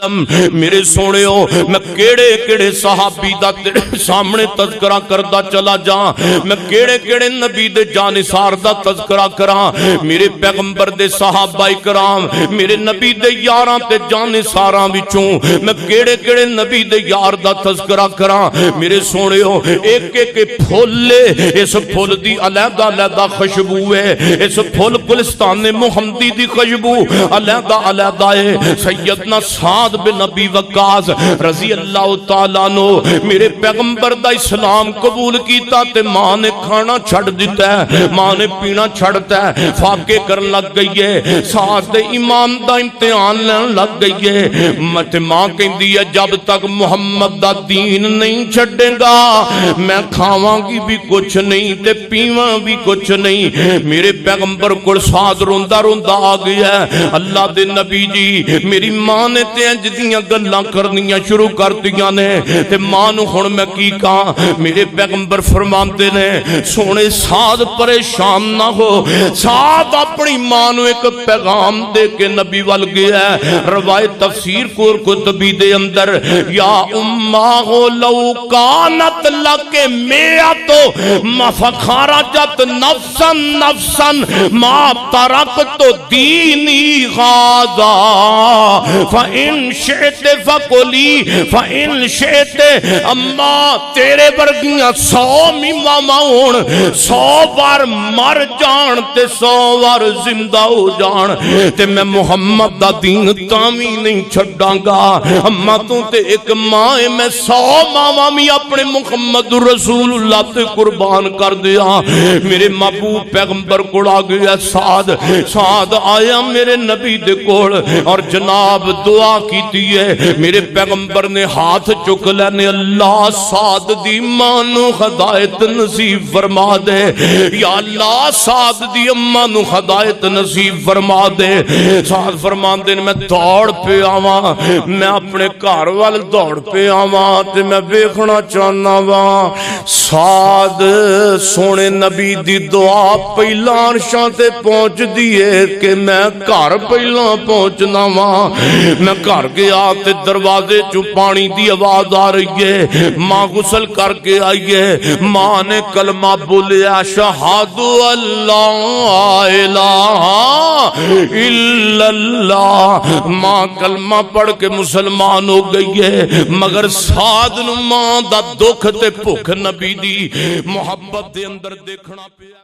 میرے سونےو میں کیڑے کیڑے صحابی دا تیرے سامنے تذکرہ کردا چلا جا، میں کیڑے کیڑے نبی دے جانثار دا تذکرہ کراں، میرے پیغمبر دے صحابہ کرام، میرے نبی دے یاراں تے جانثاراں وچوں میں کیڑے کیڑے نبی دے یار دا تذکرہ کراں۔ میرے سونےو ایک ایک پھول، اس پھول دی علیحدہ علیحدہ خوشبو ہے، اس پھول گلستان محمدی دی خوشبو علیحدہ علیحدہ ہے۔ سیدنا سعد بن نبی وقاص رضی اللہ تعالیٰ عنہ میرے پیغمبر دا اسلام قبول کیتا تے ماں نے کھانا چھڑ دیتا ہے، ماں نے پینا چھڑتا ہے، فاقے کرن لگ گئی ہے، سعد ایمان دا امتحان لین لگ گئی ہے۔ ماں کہندی ہے جب تک محمد دا دین نہیں چھڑے گا میں کھاواں گی بھی کچھ نہیں تے پیواں بھی کچھ نہیں۔ میرے پیغمبر کو سعد روندا روندا آ گیا ہے، اللہ دے نبی جی میری ماں نے تے انج دیاں گلاں کرنیاں شروع کر دیاں نے تے ماں نو ہن میں کی کہاں۔ میرے پیغمبر فرماندے نے سونے سعد پریشان نہ ہو، سعد اپنی ماں نو ایک پیغام دے کے نبی وال گیا ہے۔ روایت تفسیر قرطبی دے اندر یا اماں لو کانت لکے میعت مفخرجت نفسا نفسا ما ترکت دینی غازا فَإِن شِئْتِ فَقُلِي فَإِن شِئْتِ اماں تیرے برگیاں 100 ماؤن 100 بار مر جان تے 100 بار زندہ ہو جان تے میں محمد دا دین تامی نہیں چھڑاں گا۔ اماں تو تے ایک ماں ہے، میں 100 ماں بھی اپنے محمد رسول اللہ تے قربان کر دیا۔ میرے محبوب پیغمبر کو آ گیا سعد آیا میرے نبی دے کول اور جناب دعا کیتی ہے۔ میرے پیغمبر نے ہاتھ چک لینے اللہ سعد دی ماں نو ہدایت نصیب فرما دے، یا اللہ سعد دی اماں نو ہدایت نصیب فرما دے۔ سعد فرما دے میں دوڑ پہ آواں، میں اپنے گھر وال دوڑ پہ آواں تے میں ویکھنا چاہنا وا سعد سونے نبی دی دعا پہلا عرشاں تے پہنچ دیئے کہ میں گھر پہلا پہنچنا وا۔ میں گھر گیا تے دروازے چوں پانی دی آواز آ رہی ہے، ماں غسل کر کے آئی ہے، ماں نے کلمہ بولیا اشہد اللہ الہ الا اللہ، ماں کلمہ پڑھ کے مسلمان ہو گئی ہے۔ مگر سعد نو ماں دا دکھ تے بھوک نبی دی محبت دے اندر دیکھنا پیا۔